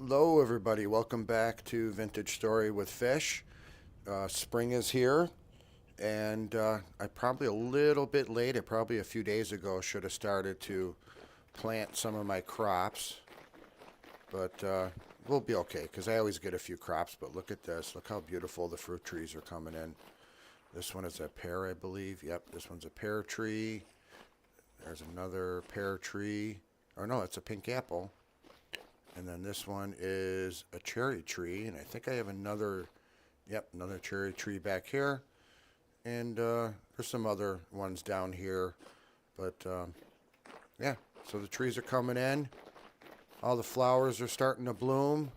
Hello, everybody. Welcome back to Vintage Story with Fish. Spring is here, and I probably a little bit late. I probably a few days ago should have started to plant some of my crops, but we'll be okay because I always get a few crops. But look at this. Look how beautiful the fruit trees are coming in. This one is a pear, I believe. Yep, this one's a pear tree. There's another pear tree. Or no, it's a pink apple. And then this one is a cherry tree, and I think I have another, yep, another cherry tree back here. And there's some other ones down here. But yeah, so the trees are coming in. All the flowers are starting to bloom.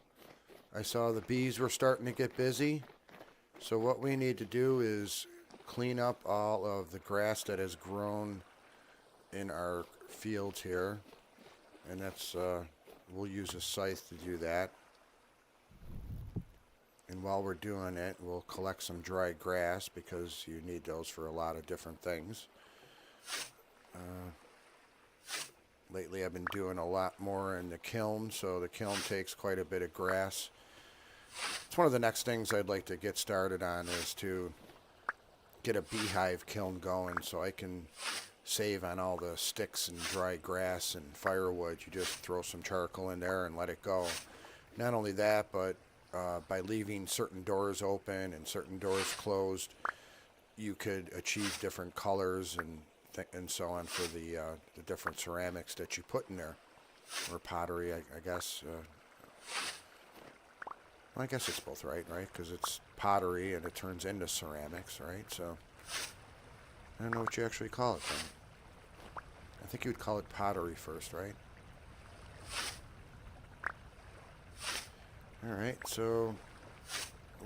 I saw the bees were starting to get busy. So what we need to do is clean up all of the grass that has grown in our fields here. And that's we'll use a scythe to do that. And while we're doing it, we'll collect some dry grass because you need those for a lot of different things. Lately I've been doing a lot more in the kiln, so the kiln takes quite a bit of grass. It's one of the next things I'd like to get started on is to get a beehive kiln going so I can save on all the sticks and dry grass and firewood. You just throw some charcoal in there and let it go. Not only that, but by leaving certain doors open and certain doors closed, you could achieve different colors and so on for the different ceramics that you put in there, or pottery, I guess. Well, I guess it's both, right? Because it's pottery and it turns into ceramics, right? So I don't know what you actually call it then. I think you would call it pottery first, right? Alright, so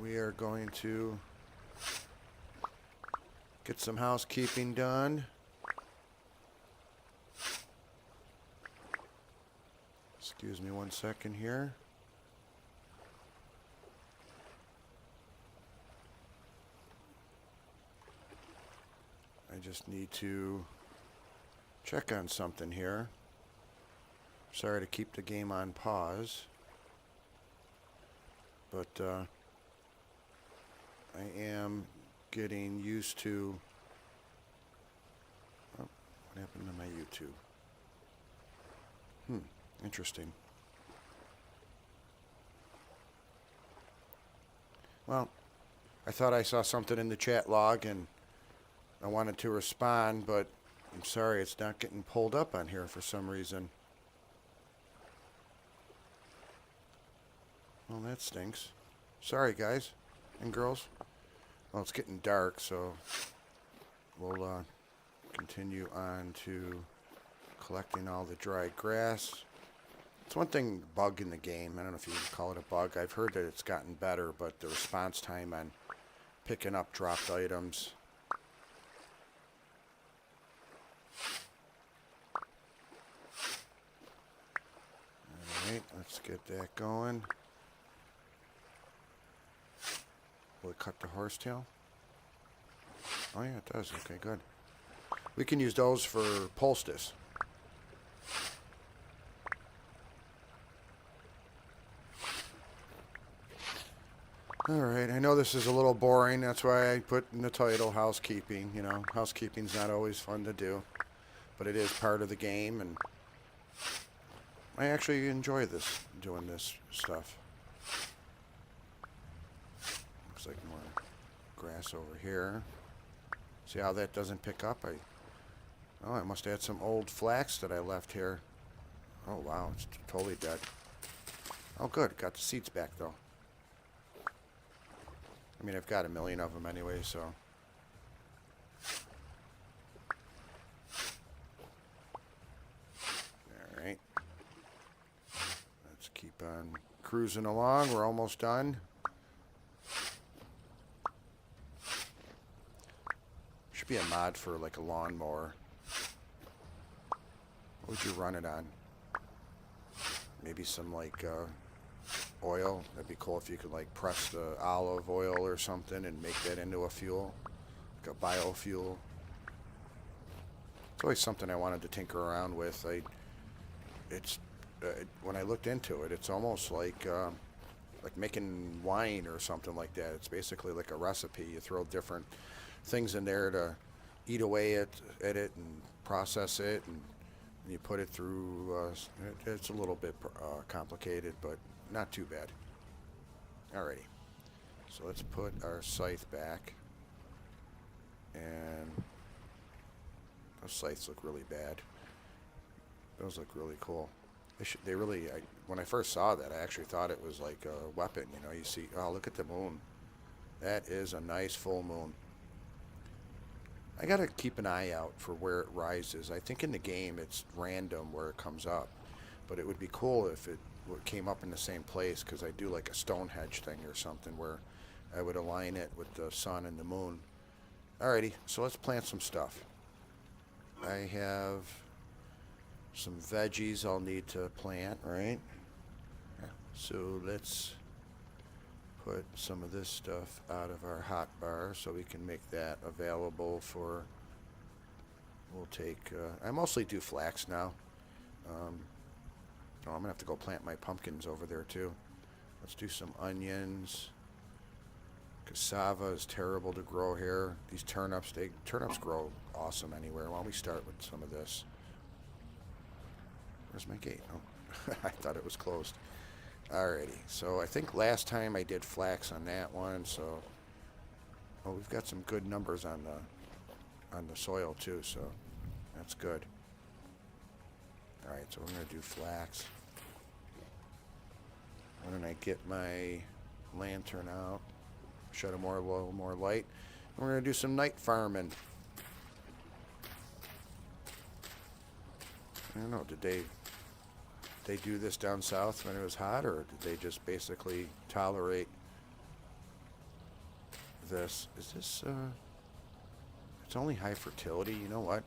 we are going to get some housekeeping done. Excuse me one second here. I just need to check on something here. Sorry to keep the game on pause, but I am getting used to... Oh, what happened to my YouTube? Interesting. Well, I thought I saw something in the chat log and I wanted to respond, but I'm sorry, it's not getting pulled up on here for some reason. Well, that stinks. Sorry, guys and girls. Well, it's getting dark, so we'll continue on to collecting all the dry grass. It's one thing, bug in the game. I don't know if you can call it a bug. I've heard that it's gotten better, but the response time on picking up dropped items. Alright, let's get that going. Will it cut the horsetail? Oh yeah, it does. Okay, good. We can use those for poultice. Alright, I know this is a little boring. That's why I put in the title housekeeping. You know, housekeeping's not always fun to do, but it is part of the game, and I actually enjoy doing this stuff. Looks like more grass over here. See how that doesn't pick up? I must have had some old flax that I left here. Oh wow, it's totally dead. Oh good, got the seeds back though. I mean, I've got a million of them anyway, so. Alright. Let's keep on cruising along. We're almost done. Should be a mod for like a lawnmower. What would you run it on? Maybe some like oil. That'd be cool if you could like press the olive oil or something and make that into a fuel, like a biofuel. It's always something I wanted to tinker around with. It's when I looked into it, it's almost like making wine or something like that. It's basically like a recipe. You throw different things in there to eat away at it and process it, and you put it through. It's a little bit complicated, but not too bad. Alrighty, so let's put our scythe back, and those scythes look really bad. Those look really cool. They really. When I first saw that, I actually thought it was like a weapon. You know, you see. Oh, look at the moon. That is a nice full moon. I gotta keep an eye out for where it rises. I think in the game it's random where it comes up, but it would be cool if it came up in the same place, because I do like a Stonehenge thing or something where I would align it with the sun and the moon. Alrighty, so let's plant some stuff. I have some veggies I'll need to plant, right? So let's put some of this stuff out of our hot bar so we can make that available for, we'll take, I mostly do flax now. Oh, I'm gonna have to go plant my pumpkins over there too. Let's do some onions. Cassava is terrible to grow here. These turnips, turnips grow awesome anywhere. Why don't we start with some of this? Where's my gate? Oh, I thought it was closed. Alrighty, so I think last time I did flax on that one, so we've got some good numbers on the soil too, so that's good. Alright, so we're gonna do flax. Why don't I get my lantern out, shed a little more light, and we're gonna do some night farming. I don't know, did they do this down south when it was hot, or did they just basically tolerate this? Is this, it's only high fertility. You know what?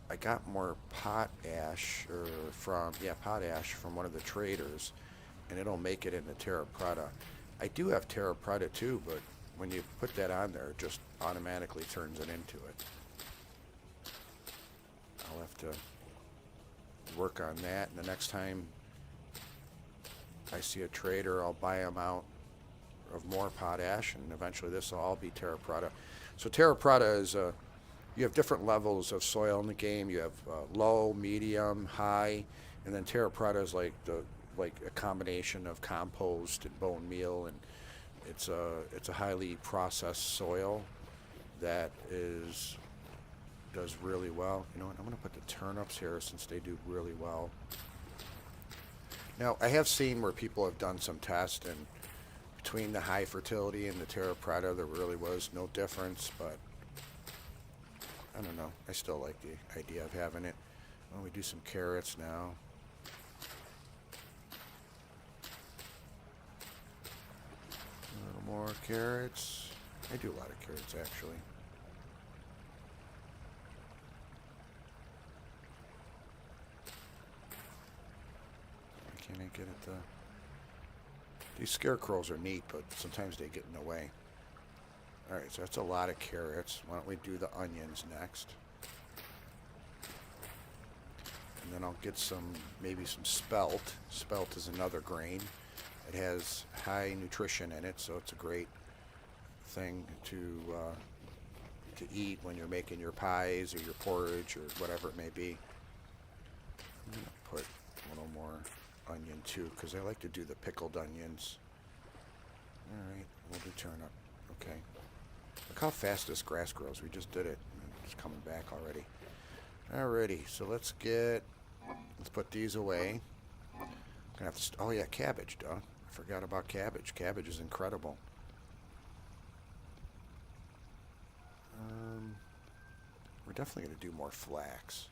I got more potash from one of the traders, and it'll make it into terra preta. I do have terra preta too, but when you put that on there, it just automatically turns it into it. I'll have to work on that, and the next time I see a trader, I'll buy them out of more potash, and eventually this will all be terra preta. So terra preta is you have different levels of soil in the game. You have low, medium, high, and then terra preta is like a combination of compost and bone meal, and it's a highly processed soil that does really well. You know what? I'm going to put the turnips here since they do really well. Now, I have seen where people have done some tests, and between the high fertility and the terra preta, there really was no difference, but I don't know. I still like the idea of having it. Well, we do some carrots now. A little more carrots. I do a lot of carrots, actually. Can I get it? These scarecrows are neat, but sometimes they get in the way. Alright, so that's a lot of carrots. Why don't we do the onions next? And then I'll get maybe some spelt. Spelt is another grain. It has high nutrition in it, so it's a great thing to eat when you're making your pies or your porridge or whatever it may be. I'm going to put a little more onion too, because I like to do the pickled onions. Alright, we'll do turnip. Okay. Look how fast this grass grows. We just did it. It's coming back already. Alrighty, so let's put these away. Gonna have to, oh yeah, cabbage, duh. I forgot about cabbage. Cabbage is incredible. We're definitely gonna do more flax.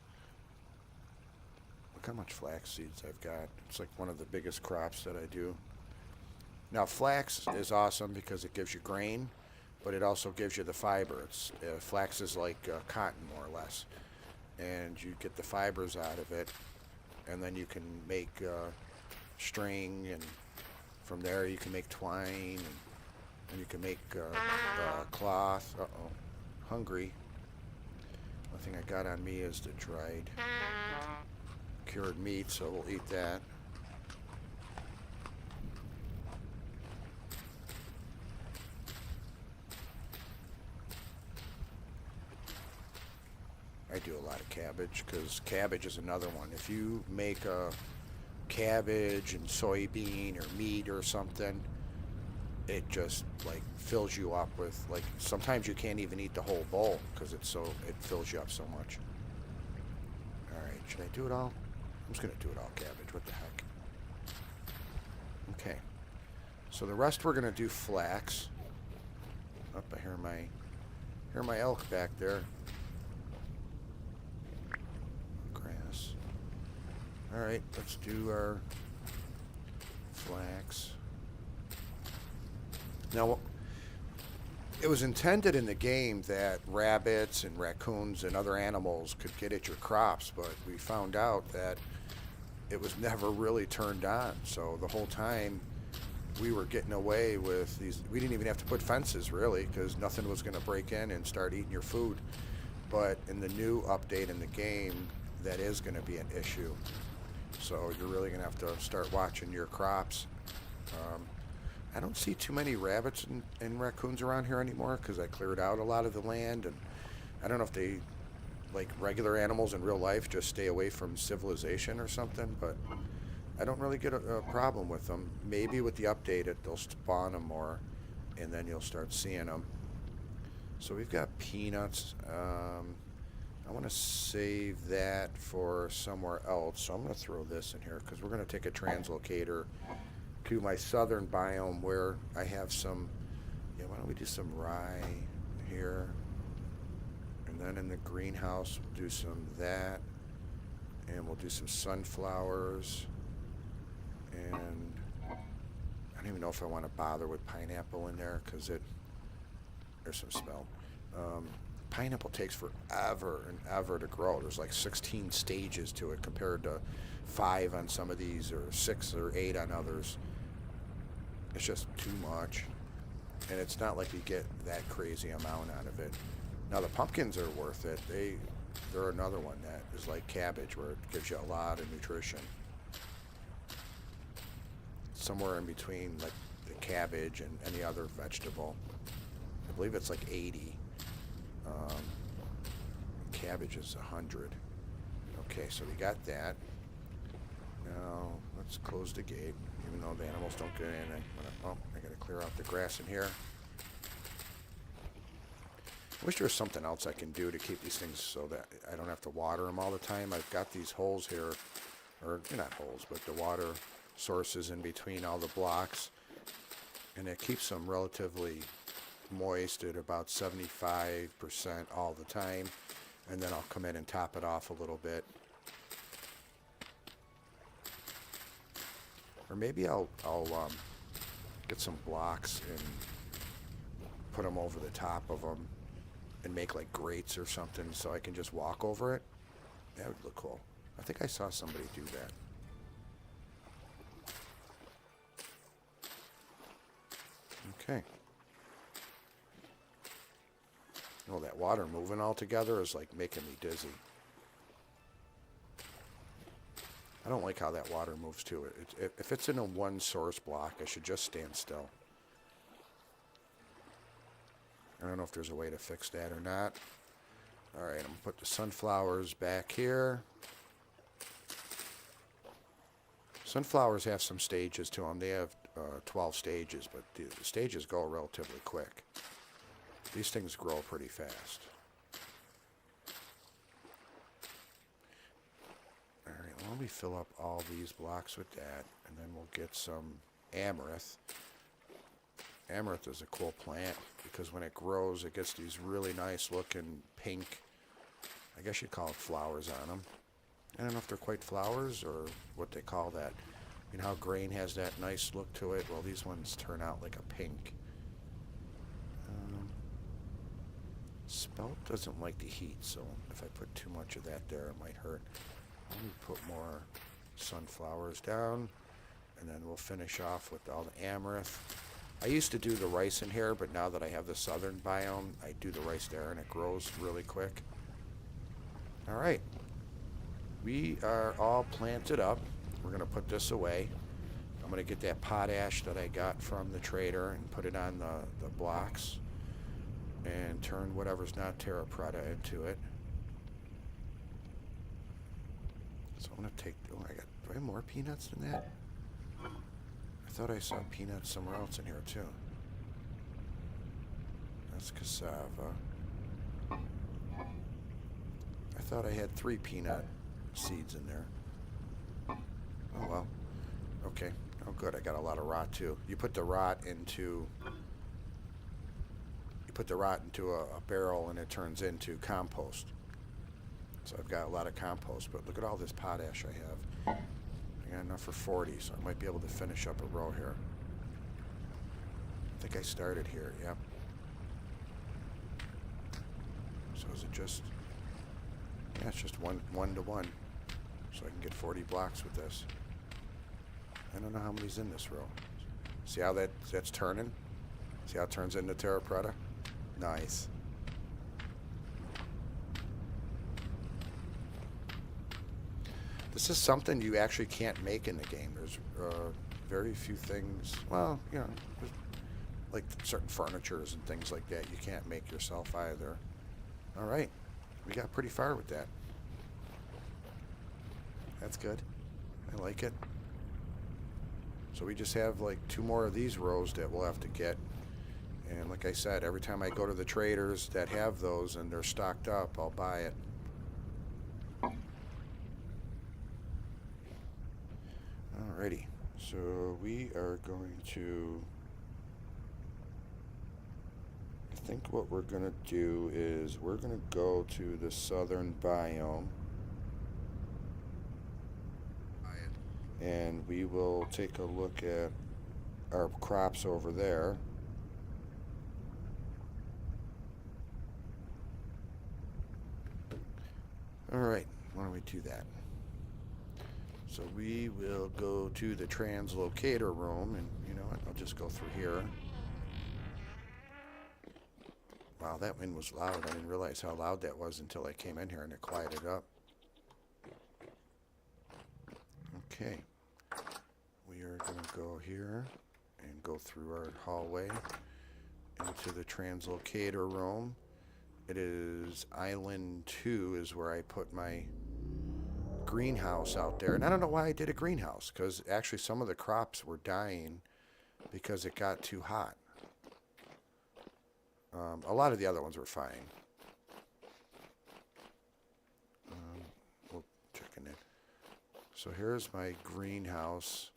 Look how much flax seeds I've got. It's like one of the biggest crops that I do. Now flax is awesome because it gives you grain, but it also gives you the fiber. Flax is like cotton, more or less, and you get the fibers out of it, and then you can make string, and from there you can make twine, and you can make cloth. Uh-oh, hungry. One thing I got on me is the dried cured meat, so we'll eat that. do a lot of cabbage because cabbage is another one. If you make a cabbage and soybean or meat or something, it just like fills you up with like sometimes you can't even eat the whole bowl because it fills you up so much. All right, should I do it all? I'm just gonna do it all cabbage. What the heck? Okay. So the rest we're gonna do flax. Up, I hear my elk back there. Grass. All right, let's do our flax. Now, it was intended in the game that rabbits and raccoons and other animals could get at your crops, but we found out that it was never really turned on. So the whole time we were getting away with these. We didn't even have to put fences really because nothing was going to break in and start eating your food. But in the new update in the game, that is going to be an issue. So you're really going to have to start watching your crops. I don't see too many rabbits and raccoons around here anymore because I cleared out a lot of the land, and I don't know if they, like regular animals in real life, just stay away from civilization or something, but I don't really get a problem with them. Maybe with the update they'll spawn them more, and then you'll start seeing them. So we've got peanuts. I want to save that for somewhere else, so I'm going to throw this in here because we're going to take a translocator to my southern biome where I have some, why don't we do some rye here, and then in the greenhouse we'll do some of that, and we'll do some sunflowers, and I don't even know if I want to bother with pineapple in there because there's some smell. Pineapple takes forever and ever to grow. There's like 16 stages to it compared to 5 on some of these or 6 or 8 on others. It's just too much, and it's not like you get that crazy amount out of it. Now the pumpkins are worth it. They're another one that is like cabbage where it gives you a lot of nutrition. Somewhere in between like the cabbage and any other vegetable. I believe it's like 80. Cabbage is 100. Okay, so we got that. Now let's close the gate, even though the animals don't get in. I gotta clear out the grass in here. I wish there was something else I can do to keep these things so that I don't have to water them all the time. I've got these holes here, or not holes, but the water sources in between all the blocks, and it keeps them relatively moist at about 75% all the time, and then I'll come in and top it off a little bit. Or maybe I'll get some blocks and put them over the top of them and make like grates or something so I can just walk over it. That would look cool. I think I saw somebody do that. Okay. Oh, that water moving all together is like making me dizzy. I don't like how that water moves to it. If it's in a one source block, I should just stand still. I don't know if there's a way to fix that or not. All right, I'm going to put the sunflowers back here. Sunflowers have some stages to them. They have 12 stages, but the stages go relatively quick. These things grow pretty fast. All right, why don't we fill up all these blocks with that, and then we'll get some amaranth. Amaranth is a cool plant because when it grows, it gets these really nice looking pink, I guess you'd call it flowers on them. I don't know if they're quite flowers or what they call that. You know how grain has that nice look to it? Well, these ones turn out like a pink. Spelt doesn't like the heat, so if I put too much of that there, it might hurt. Let me put more sunflowers down, and then we'll finish off with all the amaranth. I used to do the rice in here, but now that I have the southern biome, I do the rice there, and it grows really quick. All right. We are all planted up. We're going to put this away. I'm going to get that potash that I got from the trader and put it on the blocks and turn whatever's not terra preta into it. So I'm going to take... Oh, I got... Do I have more peanuts than that? I thought I saw peanuts somewhere else in here, too. That's cassava. I thought I had 3 peanut seeds in there. Oh, well. Okay. Oh, good. I got a lot of rot, too. You put the rot into... You put the rot into a barrel, and it turns into compost. So I've got a lot of compost, but look at all this potash I have. I got enough for 40, so I might be able to finish up a row here. I think I started here, yep. So is it just... Yeah, it's just one to one. So I can get 40 blocks with this. I don't know how many's in this row. See how that's turning? See how it turns into terra preta? Nice. This is something you actually can't make in the game. There's very few things. Well, you know, like certain furnitures and things like that you can't make yourself either. All right. We got pretty far with that. That's good. I like it. So we just have like 2 more of these rows that we'll have to get. And like I said, every time I go to the traders that have those and they're stocked up, I'll buy it. Alrighty. So we are going to... I think what we're going to do is we're going to go to the southern biome. And we will take a look at our crops over there. Alright, why don't we do that? So we will go to the translocator room, and you know what, I'll just go through here. Wow, that wind was loud. I didn't realize how loud that was until I came in here and it quieted up. Okay. We are going to go here and go through our hallway into the translocator room. It is Island 2 is where I put my greenhouse out there. And I don't know why I did a greenhouse, because actually some of the crops were dying because it got too hot. A lot of the other ones were fine. We'll check in it. So here's my greenhouse.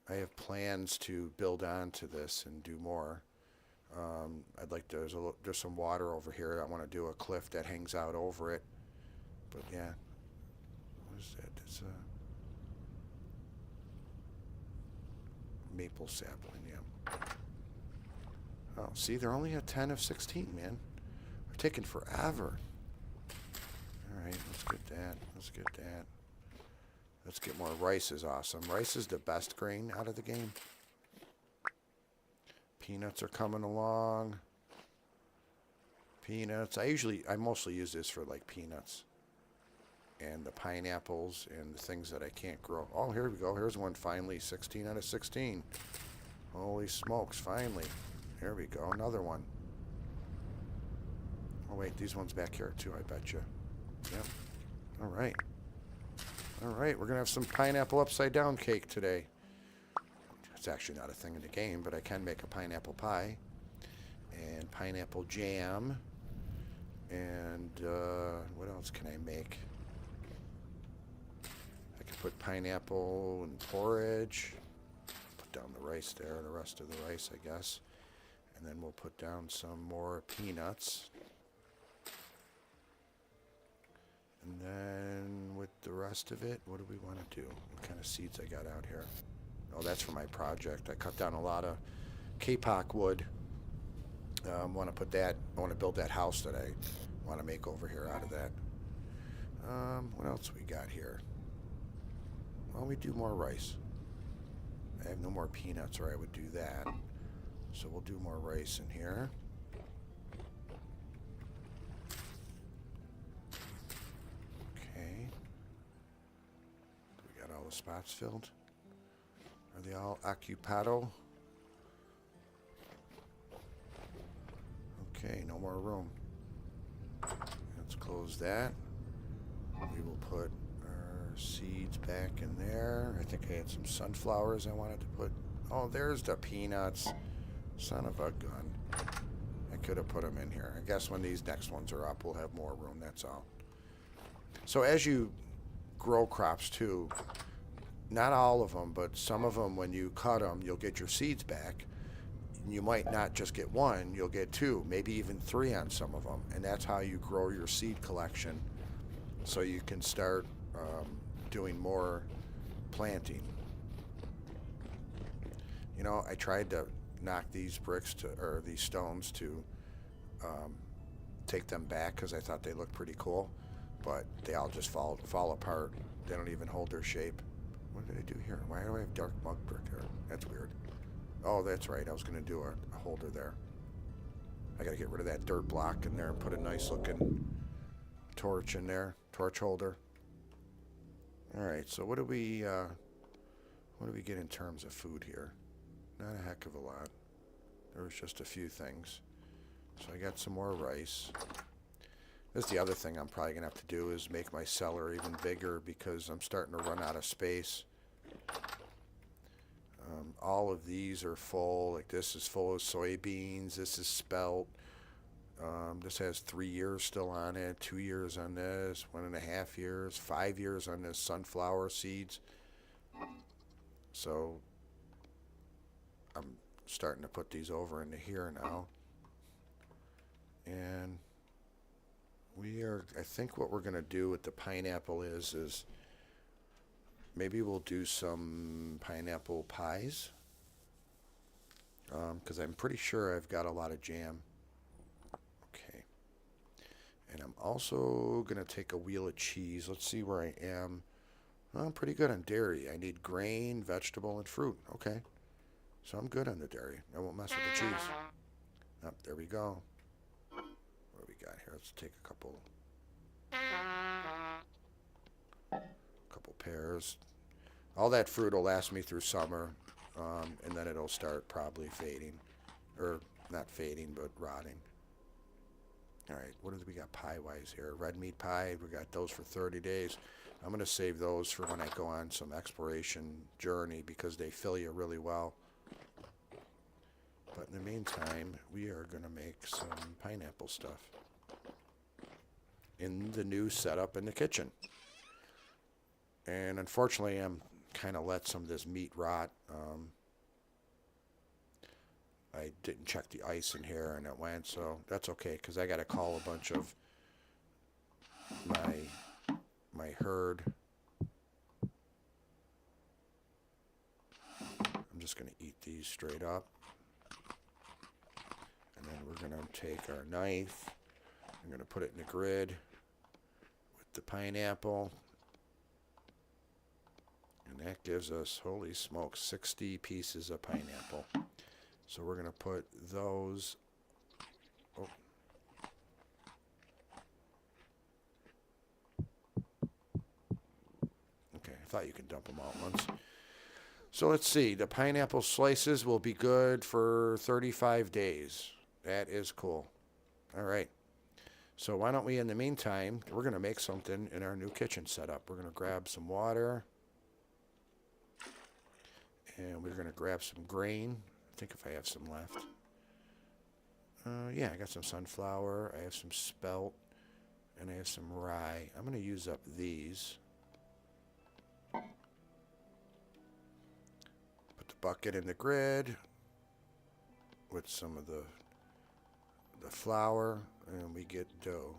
I have plans to build onto this and do more. I'd like to, there's some water over here. I want to do a cliff that hangs out over it. But yeah, what is that? It's a maple sapling, yeah. Oh, see, they're only at 10 of 16, man. They're taking forever. All right, let's get that. Let's get that. Let's get more rice is awesome. Rice is the best grain out of the game. Peanuts are coming along. Peanuts. I mostly use this for like peanuts. And the pineapples and the things that I can't grow. Oh, here we go. Here's one finally. 16 out of 16. Holy smokes, finally. Here we go. Another one. Oh, wait. These ones back here, too, I bet you. Yep. All right. All right. We're going to have some pineapple upside-down cake today. It's actually not a thing in the game, but I can make a pineapple pie. And pineapple jam. And what else can I make? I can put pineapple and porridge. Put down the rice there, the rest of the rice, I guess. And then we'll put down some more peanuts. And then with the rest of it, what do we want to do? What kind of seeds I got out here? Oh, that's for my project. I cut down a lot of kapok wood. I want to put that, I want to build that house that I want to make over here out of that. What else we got here? Well, we do more rice. I have no more peanuts, or I would do that. So we'll do more rice in here. Okay. We got all the spots filled. Are they all occupado? Okay, no more room. Let's close that. We will put our our seeds back in there. I think I had some sunflowers I wanted to put. Oh, there's the peanuts. Son of a gun. I could have put them in here. I guess when these next ones are up, we'll have more room, that's all. So as you grow crops too, not all of them, but some of them, when you cut them, you'll get your seeds back. You might not just get one, you'll get two, maybe even three on some of them. And that's how you grow your seed collection, so you can start doing more planting. You know, I tried to knock these or these stones to take them back because I thought they looked pretty cool, but they all just fall apart. They don't even hold their shape. What did I do here? Why do I have dark mud brick here? That's weird. Oh, that's right. I was going to do a holder there. I got to get rid of that dirt block in there and put a nice looking torch in there. Torch holder. All right. So what do we get in terms of food here? Not a heck of a lot. There was just a few things. So I got some more rice. That's the other thing I'm probably going to have to do, is make my cellar even bigger, because I'm starting to run out of space. All of these are full. Like this is full of soybeans. This is spelt. This has 3 years still on it. 2 years on this. 1.5 years. 5 years on this sunflower seeds. So I'm starting to put these over into here now. And I think what we're going to do with the pineapple is maybe we'll do some pineapple pies. Because I'm pretty sure I've got a lot of jam. Okay. And I'm also going to take a wheel of cheese. Let's see where I am. Well, I'm pretty good on dairy. I need grain, vegetable, and fruit. Okay. So I'm good on the dairy. I won't mess with the cheese. Oh, there we go. What do we got here? Let's take a couple pears. All that fruit will last me through summer, and then it'll start probably fading. Or not fading, but rotting. All right, what do we got pie-wise here? Red meat pie, we got those for 30 days. I'm going to save those for when I go on some exploration journey, because they fill you really well. But in the meantime, we are going to make some pineapple stuff in the new setup in the kitchen. And unfortunately, I'm kind of let some of this meat rot. I didn't check the ice in here, and it went, so that's okay, because I got to call a bunch of my herd. I'm just going to eat these straight up. And then we're going to take our knife. I'm going to put it in the grid with the pineapple. And that gives us, holy smokes, 60 pieces of pineapple. So we're going to put those. Oh. Okay, I thought you could dump them all at once. So let's see. The pineapple slices will be good for 35 days. That is cool. All right. So why don't we, in the meantime, we're going to make something in our new kitchen setup. We're going to grab some water. And we're going to grab some grain. I think if I have some left. Yeah, I got some sunflower. I have some spelt. And I have some rye. I'm going to use up these. Put the bucket in the grid with some of the flour, and we get dough.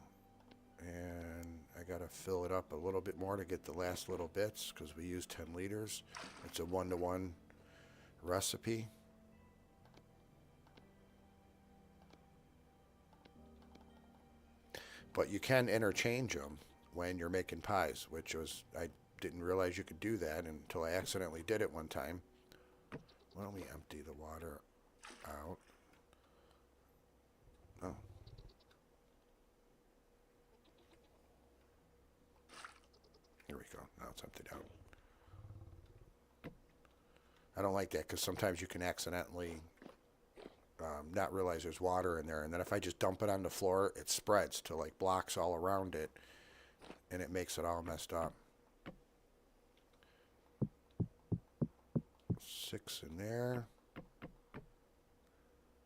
And I got to fill it up a little bit more to get the last little bits, because we use 10 liters. It's a 1-to-1 recipe. But you can interchange them when you're making pies, which I didn't realize you could do that until I accidentally did it one time. Why don't we empty the water out? Oh. Here we go. Now it's emptied out. I don't like that, because sometimes you can accidentally not realize there's water in there. And then if I just dump it on the floor, it spreads to like blocks all around it, and it makes it all messed up. 6 in there.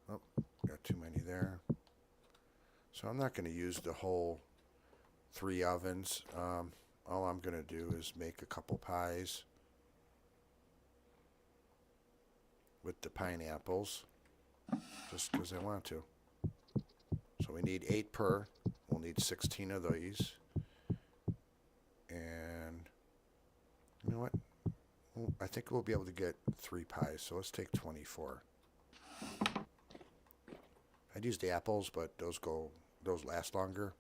Oh, got too many there. So I'm not going to use the whole 3 ovens. All I'm going to do is make a couple pies with the pineapples, just because I want to. So we need 8 per. We'll need 16 of these. And you know what? I think we'll be able to get 3 pies, so let's take 24. I'd use the apples, but those last longer.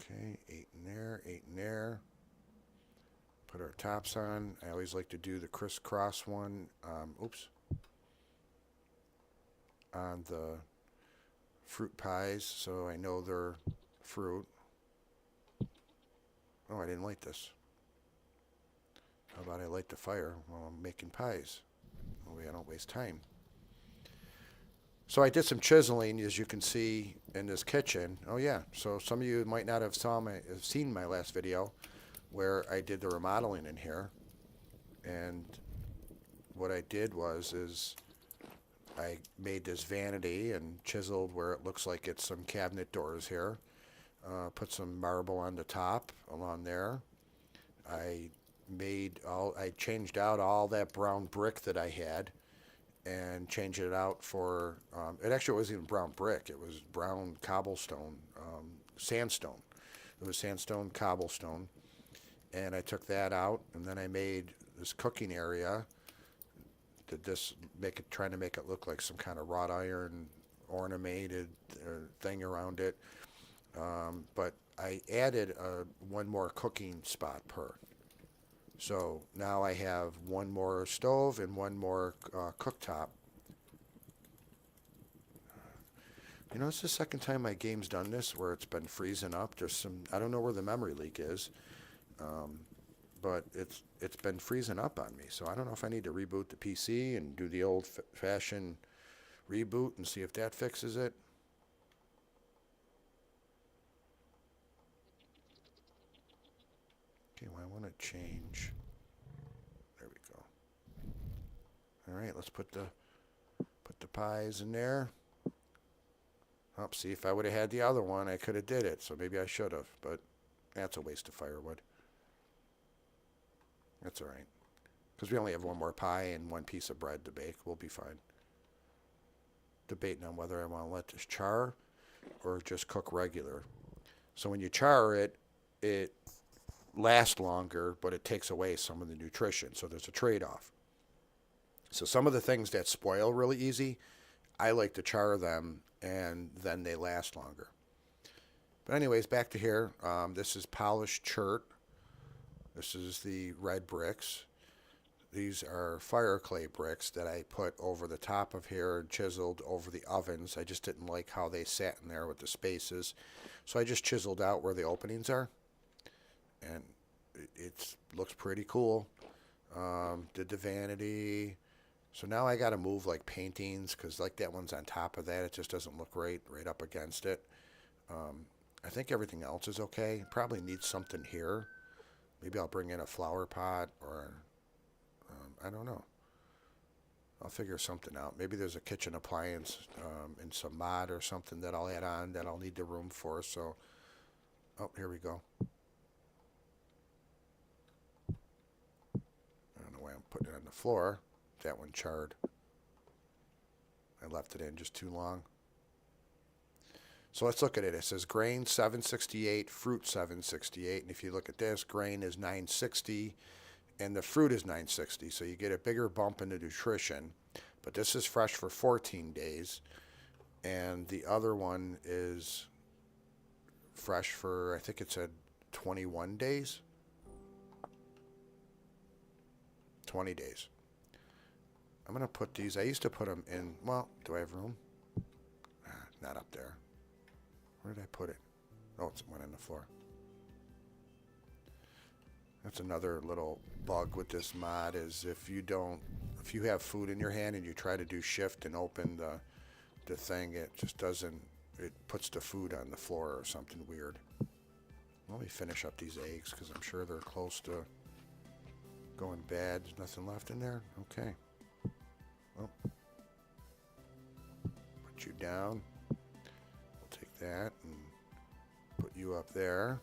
Okay, 8 in there, 8 in there. Put our tops on. I always like to do the crisscross one. On the fruit pies, so I know they're fruit. Oh, I didn't light this. How about I light the fire while I'm making pies? That way I don't waste time. So I did some chiseling, as you can see, in this kitchen. Oh yeah, so some of you might not have seen my last video where I did the remodeling in here. And what I did is I made this vanity and chiseled where it looks like it's some cabinet doors here. Put some marble on the top along there. I changed out all that brown brick that I had and changed it out for, it actually wasn't even brown brick. It was brown cobblestone, sandstone. It was sandstone cobblestone. And I took that out, and then I made this cooking area. Did this, trying to make it look like some kind of wrought iron ornamented thing around it. But I added one more cooking spot per. So now I have one more stove and one more cooktop. You know, it's the second time my game's done this where it's been freezing up. There's some, I don't know where the memory leak is, but it's been freezing up on me. So I don't know if I need to reboot the PC and do the old-fashioned reboot and see if that fixes it. Okay, well, I want to change. There we go. All right, let's put the pies in there. Oh, see, if I would have had the other one, I could have did it. So maybe I should have, but that's a waste of firewood. That's all right, because we only have one more pie and one piece of bread to bake. We'll be fine. Debating on whether I want to let this char or just cook regular. So when you char it, it lasts longer, but it takes away some of the nutrition. So there's a trade-off. So some of the things that spoil really easy, I like to char them, and then they last longer. But anyways, back to here. This is polished chert. This is the red bricks. These are fire clay bricks that I put over the top of here and chiseled over the ovens. I just didn't like how they sat in there with the spaces. So I just chiseled out where the openings are. And it looks pretty cool. Did the vanity. So now I got to move like paintings because like that one's on top of that. It just doesn't look right up against it. I think everything else is okay. Probably needs something here. Maybe I'll bring in a flower pot or I don't know. I'll figure something out. Maybe there's a kitchen appliance and some mod or something that I'll add on that I'll need the room for. So, oh, here we go. I don't know why I'm putting it on the floor. That one charred. I left it in just too long. So let's look at it. It says grain 768, fruit 768. And if you look at this, grain is 960 and the fruit is 960. So you get a bigger bump in the nutrition. But this is fresh for 14 days. And the other one is fresh for, I think it said 21 days. 20 days. I'm going to put these, I used to put them in, well, do I have room? Not up there. Where did I put it? Oh, it went on the floor. That's another little bug with this mod is if you have food in your hand and you try to do shift and open the thing, it just doesn't, it puts the food on the floor or something weird. Let me finish up these eggs because I'm sure they're close to going bad. There's nothing left in there? Okay. Well, put you down. We'll take that and put you up there.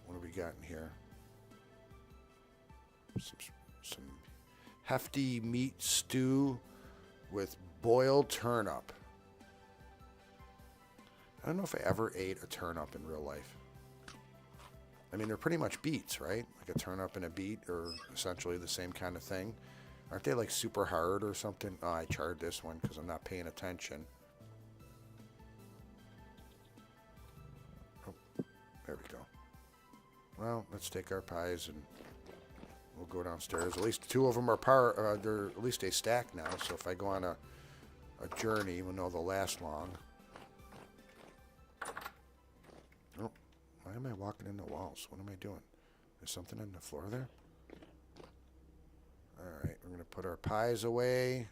What do we got in here? Some hefty meat stew with boiled turnip. I don't know if I ever ate a turnip in real life. I mean, they're pretty much beets, right? Like a turnip and a beet are essentially the same kind of thing. Aren't they like super hard or something? Oh, I charred this one because I'm not paying attention. Oh, there we go. Well, let's take our pies and we'll go downstairs. At least two of them are they're at least a stack now. So if I go on a journey, we'll know they'll last long. Oh, why am I walking into walls? What am I doing? There's something on the floor there? Alright, we're going to put our pies away.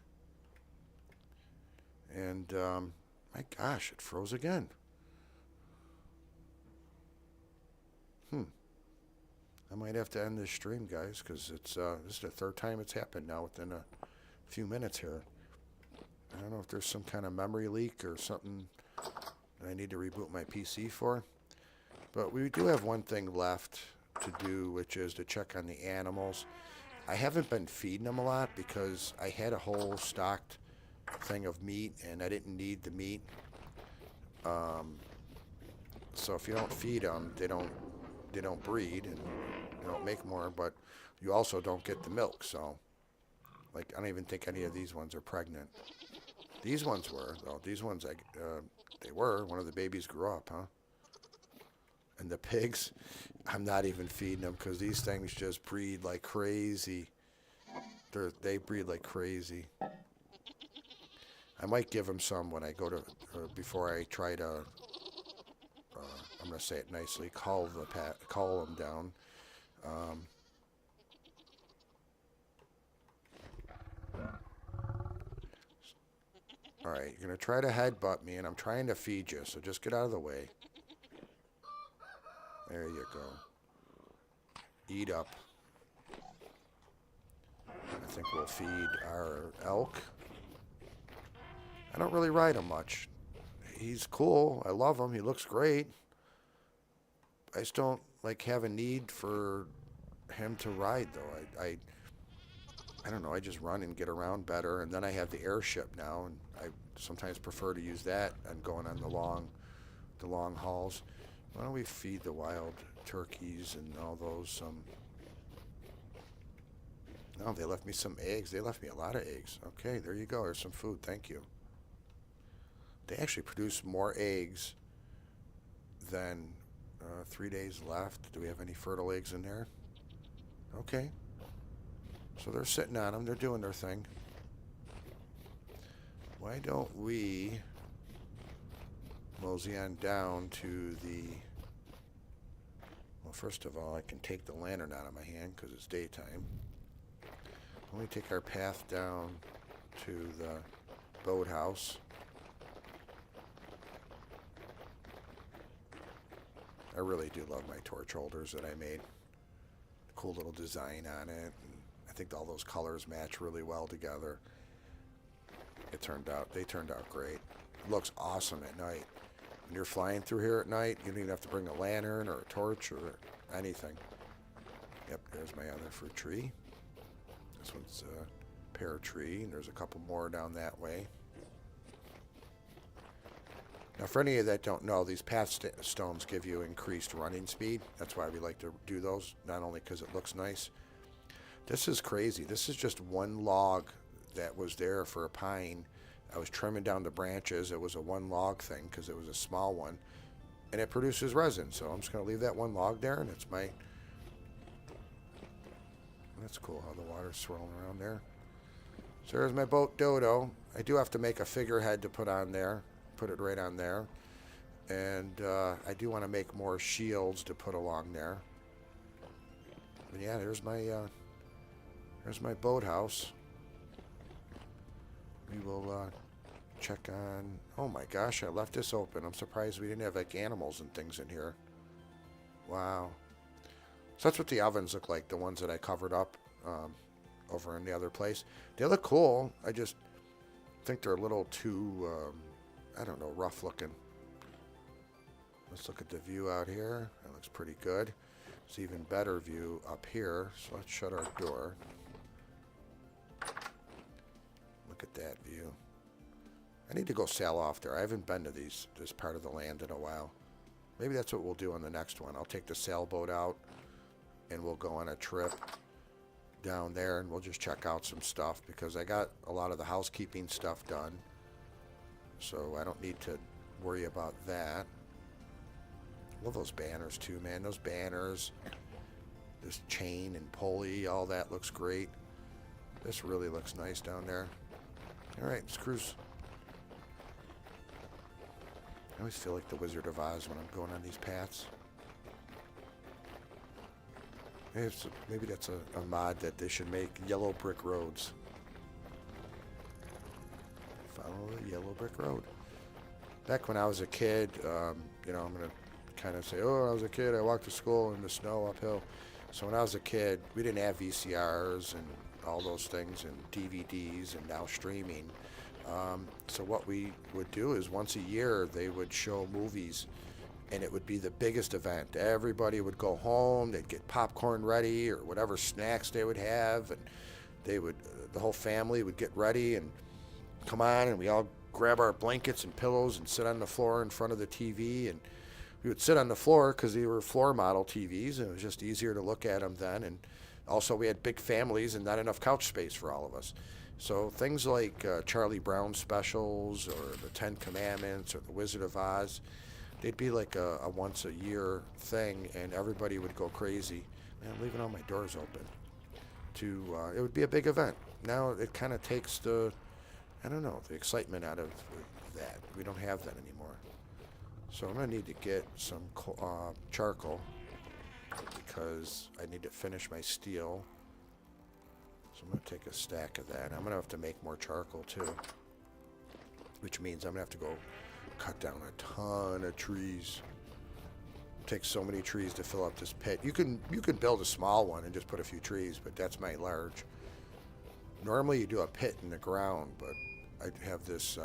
And, my gosh, it froze again. I might have to end this stream, guys, because it's this is the third time it's happened now within a few minutes here. I don't know if there's some kind of memory leak or something that I need to reboot my PC for. But we do have one thing left to do, which is to check on the animals. I haven't been feeding them a lot because I had a whole stocked thing of meat and I didn't need the meat. So if you don't feed them, they don't breed and they don't make more, but you also don't get the milk. So, like, I don't even think any of these ones are pregnant. These ones were, though. These ones, they were. One of the babies grew up, huh? And the pigs, I'm not even feeding them because these things just breed like crazy. They breed like crazy. I might give them some when I go to, before I try to, I'm going to say it nicely, call them down. All right, you're going to try to headbutt me, and I'm trying to feed you, so just get out of the way. There you go. Eat up. I think we'll feed our elk. I don't really ride him much. He's cool. I love him. He looks great. I just don't like have a need for him to ride though. I don't know. I just run and get around better, and then I have the airship now, and I sometimes prefer to use that and going on the long hauls. Why don't we feed the wild turkeys and all those No, they left me some eggs. They left me a lot of eggs. Okay, there you go. There's some food. Thank you. They actually produce more eggs than 3 days left. Do we have any fertile eggs in there? Okay. So they're sitting on them. They're doing their thing. Why don't we mosey on down to the... Well, first of all, I can take the lantern out of my hand because it's daytime. Let me take our path down to the boathouse. I really do love my torch holders that I made. Cool little design on it. And I think all those colors match really well together. They turned out great. It looks awesome at night. When you're flying through here at night, you don't even have to bring a lantern or a torch or anything. Yep, there's my other fruit tree. This one's a pear tree, and there's a couple more down that way. Now, for any of you that don't know, these path stones give you increased running speed. That's why we like to do those, not only because it looks nice. This is crazy. This is just one log that was there for a pine. I was trimming down the branches. It was a one log thing because it was a small one. And it produces resin. So I'm just going to leave that one log there, and it's my... That's cool how the water's swirling around there. So there's my boat Dodo. I do have to make a figurehead to put on there. Put it right on there. And I do want to make more shields to put along there. But yeah, there's my boathouse. We will check on... Oh my gosh, I left this open. I'm surprised we didn't have like animals and things in here. Wow. So that's what the ovens look like, the ones that I covered up over in the other place. They look cool. I just think they're a little too, I don't know, rough looking. Let's look at the view out here. That looks pretty good. It's an even better view up here. So let's shut our door. Look at that view. I need to go sail off there. I haven't been to this part of the land in a while. Maybe that's what we'll do on the next one. I'll take the sailboat out and we'll go on a trip down there and we'll just check out some stuff because I got a lot of the housekeeping stuff done. So I don't need to worry about that. Love those banners too, man. Those banners, this chain and pulley, all that looks great. This really looks nice down there. All right, let's cruise. I always feel like the Wizard of Oz when I'm going on these paths. Maybe that's a mod that they should make, yellow brick roads. Follow the yellow brick road. Back when I was a kid, you know, I'm going to kind of say, oh, when I was a kid, I walked to school in the snow uphill. So when I was a kid, we didn't have VCRs and all those things and DVDs and now streaming. So what we would do is once a year they would show movies and it would be the biggest event. Everybody would go home, they'd get popcorn ready or whatever snacks they would have, and they would, the whole family would get ready and come on, and we all grab our blankets and pillows and sit on the floor in front of the TV, and we would sit on the floor because they were floor model TVs and it was just easier to look at them then, and also we had big families and not enough couch space for all of us. So things like Charlie Brown specials or the Ten Commandments or the Wizard of Oz, they'd be like a once a year thing and everybody would go crazy. Man, I'm leaving all my doors open. It would be a big event. Now it kind of takes the, I don't know, the excitement out of that. We don't have that anymore. So I'm going to need to get some charcoal because I need to finish my steel. So I'm going to take a stack of that. I'm going to have to make more charcoal too, which means I'm going to have to go cut down a ton of trees. It takes so many trees to fill up this pit. You can build a small one and just put a few trees, but that's my large. Normally you do a pit in the ground, but I have this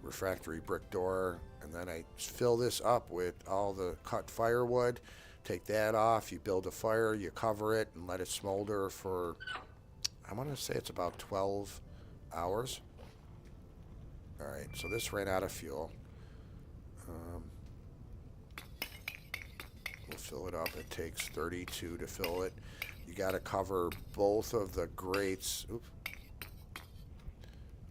refractory brick door, and then I fill this up with all the cut firewood. Take that off, you build a fire, you cover it, and let it smolder for, I want to say it's about 12 hours. All right, so this ran out of fuel. We'll fill it up. It takes 32 to fill it. You got to cover both of the grates. Oops.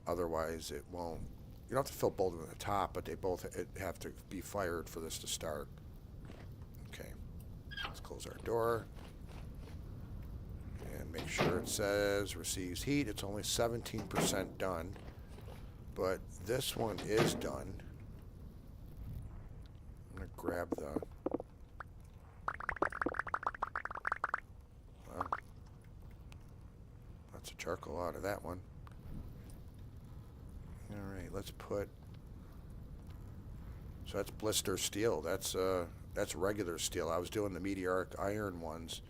Otherwise, it won't. You don't have to fill both of them at the top, but they both have to be fired for this to start. Okay. Let's close our door. And make sure it says receives heat. It's only 17% done. But this one is done. I'm going to grab the... Well, lots of charcoal out of that one. All right, let's put... So that's blister steel. That's regular steel. I was doing the meteoric iron ones.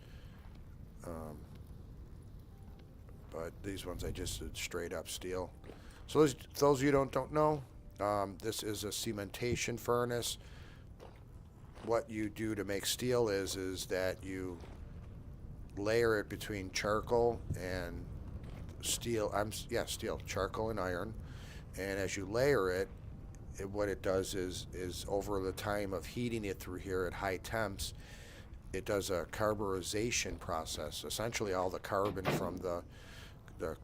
But these ones I just did straight up steel. So those of you who don't know, this is a cementation furnace. What you do to make steel is that you layer it between charcoal and steel. Steel, charcoal and iron. And as you layer it, what it does is over the time of heating it through here at high temps, it does a carburization process. Essentially, all the carbon from the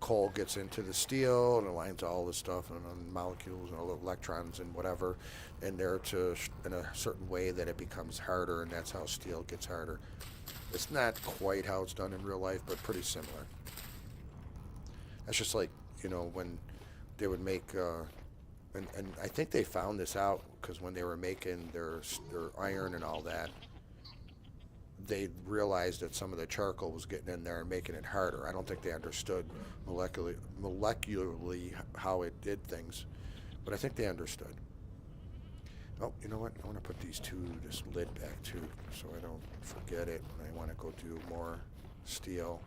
coal gets into the steel and aligns all the stuff and molecules and all the electrons and whatever in there in a certain way that it becomes harder, and that's how steel gets harder. It's not quite how it's done in real life, but pretty similar. That's just like, you know, when they would make, and I think they found this out because when they were making their iron and all that, they realized that some of the charcoal was getting in there and making it harder. I don't think they understood molecularly how it did things, but I think they understood. Oh, you know what? I want to put this lid back too, so I don't forget it when I want to go do more steel.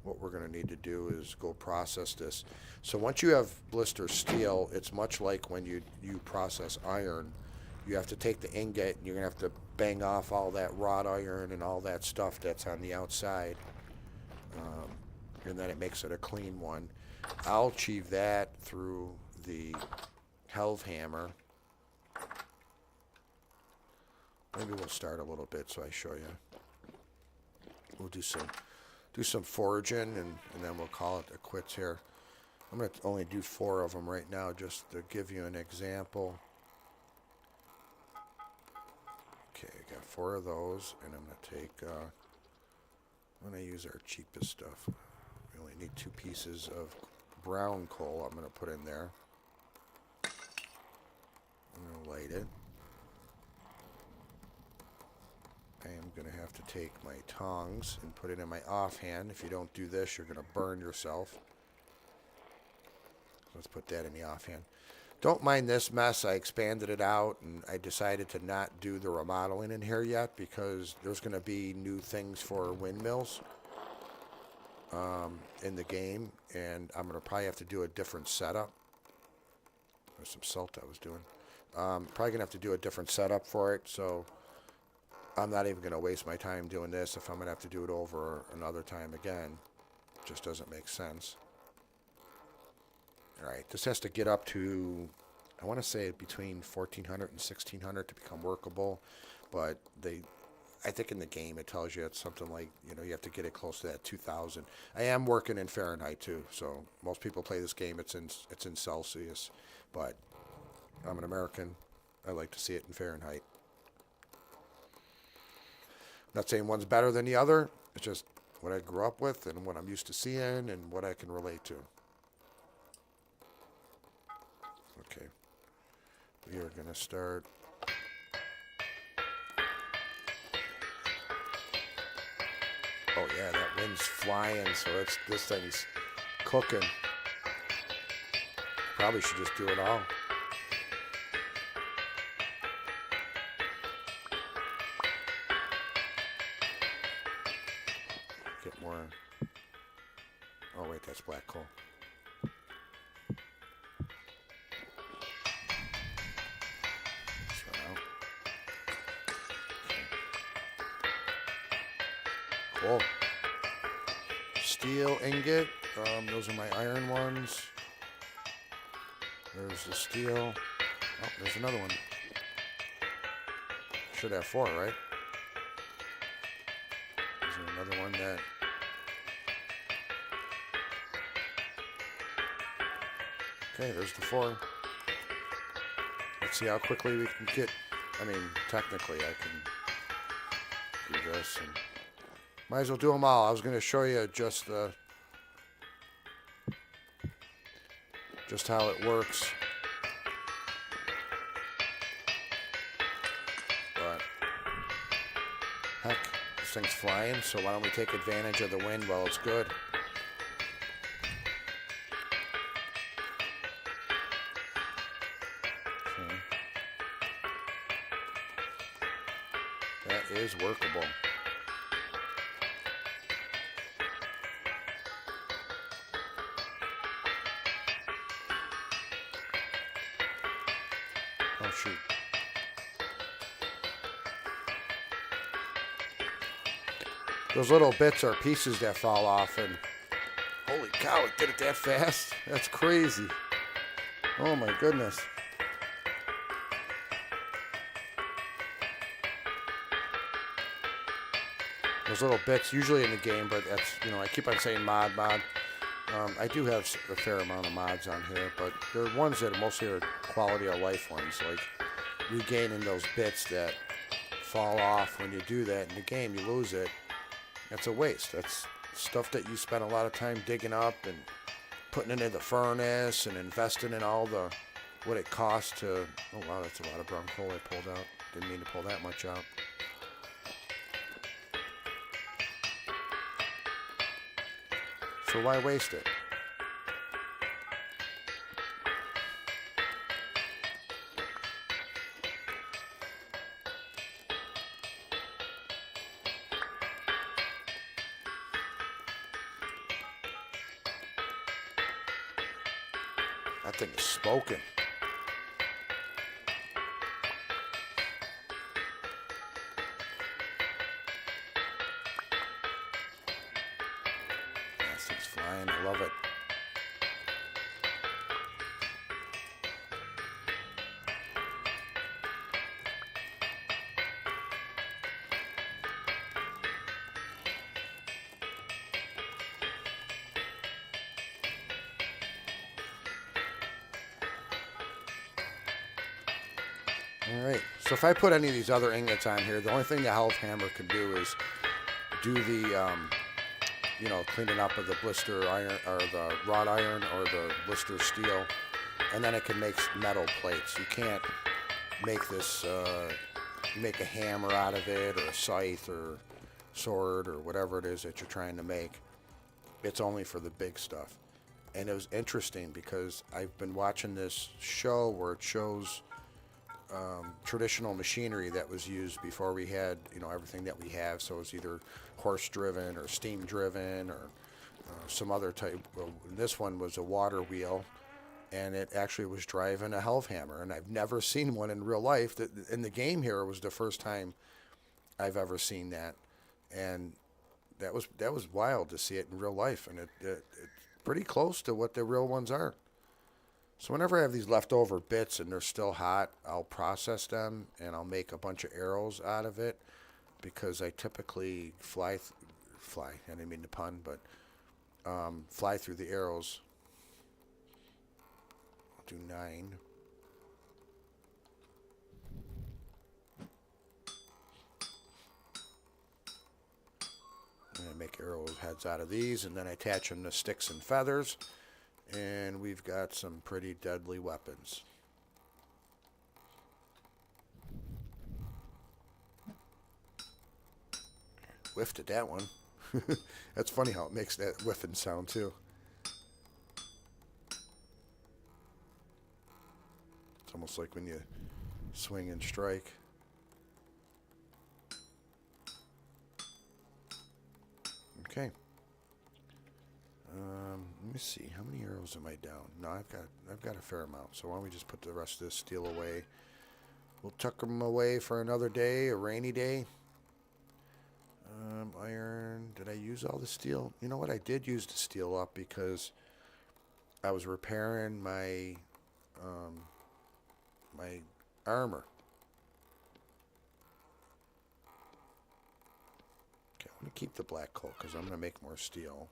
What we're going to need to do is go process this. So once you have blister steel, it's much like when you process iron. You have to take the ingot and you're going to have to bang off all that wrought iron and all that stuff that's on the outside. And then it makes it a clean one. I'll achieve that through the helve hammer. Maybe we'll start a little bit so I show you. We'll do some foraging and then we'll call it a quits here. I'm going to only do 4 of them right now just to give you an example. Okay, I got 4 of those, and I'm going to take, I'm going to use our cheapest stuff. We only need 2 pieces of brown coal I'm going to put in there. I'm going to light it. I am going to have to take my tongs and put it in my offhand. If you don't do this, you're going to burn yourself. Let's put that in the offhand. Don't mind this mess. I expanded it out, and I decided to not do the remodeling in here yet because there's going to be new things for windmills in the game, and I'm going to probably have to do a different setup. There's some salt I was doing. Probably going to have to do a different setup for it, so I'm not even going to waste my time doing this if I'm going to have to do it over another time again. It just doesn't make sense. All right, this has to get up to, I want to say between 1400 and 1600 to become workable, but I think in the game it tells you it's something like, you have to get it close to that 2000. I am working in Fahrenheit too, so most people play this game, it's in Celsius, but I'm an American. I like to see it in Fahrenheit. Not saying one's better than the other. It's just what I grew up with and what I'm used to seeing and what I can relate to. Okay. We are going to start. Oh yeah, that wind's flying, so this thing's cooking. Probably should just do it all. Get more. Oh wait, that's black coal. Cool. Steel ingot. Those are my iron ones. There's the steel. Oh, there's another one. Should have 4, right? Is there another one that... Okay, there's the 4. Let's see how quickly we can get... I mean, technically I can do this and... Might as well do them all. I was going to show you just how it works. But heck, this thing's flying, so why don't we take advantage of the wind while it's good? Okay. That is workable. Oh, shoot. Those little bits are pieces that fall off, and holy cow, it did it that fast? That's crazy. Oh my goodness. Those little bits, usually in the game, but that's, I keep on saying mod. I do have a fair amount of mods on here, but they're ones that mostly are quality of life ones, like regaining those bits that fall off. When you do that in the game, you lose it. That's a waste. That's stuff that you spend a lot of time digging up and putting it in the furnace and investing in all what it costs to... Oh wow, that's a lot of brown coal I pulled out. Didn't mean to pull that much out. So why waste it? That thing is smoking. This thing's flying. I love it. All right. So if I put any of these other ingots on here, the only thing the health hammer can do is do the, cleaning up of the blister iron or the wrought iron or the blister steel, and then it can make metal plates. You can't make this, make a hammer out of it or a scythe or sword or whatever it is that you're trying to make. It's only for the big stuff. And it was interesting because I've been watching this show where it shows traditional machinery that was used before we had, everything that we have. So it's either horse-driven or steam-driven or some other type. Well, this one was a water wheel, and it actually was driving a health hammer. And I've never seen one in real life. In the game here, it was the first time I've ever seen that, and that was wild to see it in real life. And it's pretty close to what the real ones are. So whenever I have these leftover bits and they're still hot, I'll process them and I'll make a bunch of arrows out of it because I typically fly, I didn't mean to pun, but fly through the arrows. I'll do 9. And I make arrow heads out of these, and then I attach them to sticks and feathers. And we've got some pretty deadly weapons. Whiffed at that one. That's funny how it makes that whiffing sound too. It's almost like when you swing and strike. Okay. Let me see. How many arrows am I down? No, I've got a fair amount. So why don't we just put the rest of this steel away? We'll tuck them away for another day, a rainy day. Iron. Did I use all the steel? You know what? I did use the steel up because I was repairing my my armor. Okay, I'm gonna keep the black coal because I'm gonna make more steel.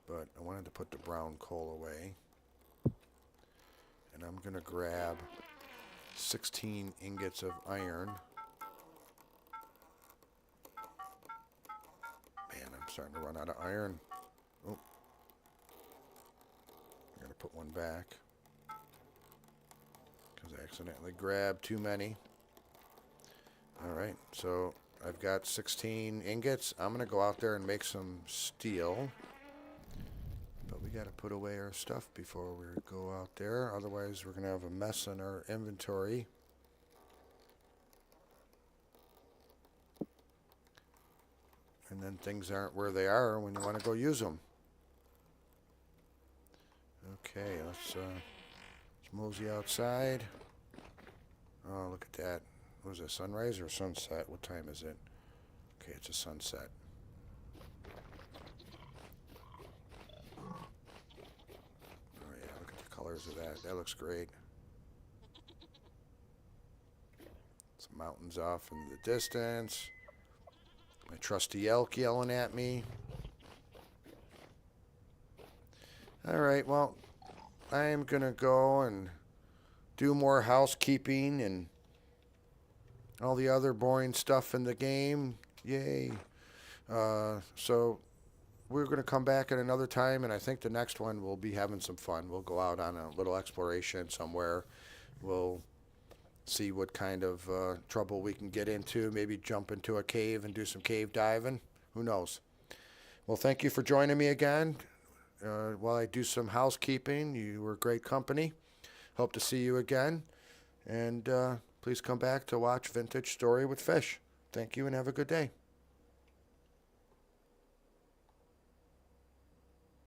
But I wanted to put the brown coal away. And I'm going to grab 16 ingots of iron. Man, I'm starting to run out of iron. Oh. I'm going to put one back because I accidentally grabbed too many. Alright, so I've got 16 ingots. I'm going to go out there and make some steel. But we got to put away our stuff before we go out there. Otherwise, we're going to have a mess in our inventory. And then things aren't where they are when you want to go use them. Okay, let's mosey outside. Oh, look at that. What is it, sunrise or sunset? What time is it? Okay, it's a sunset. Colors of that. That looks great. Some mountains off in the distance. My trusty elk yelling at me. Alright, well, I am going to go and do more housekeeping and all the other boring stuff in the game. Yay. So we're going to come back at another time, and I think the next one we'll be having some fun. We'll go out on a little exploration somewhere. We'll see what kind of trouble we can get into. Maybe jump into a cave and do some cave diving. Who knows? Well, thank you for joining me again. While I do some housekeeping, you were great company. Hope to see you again. And please come back to watch Vintage Story with Fish. Thank you and have a good day.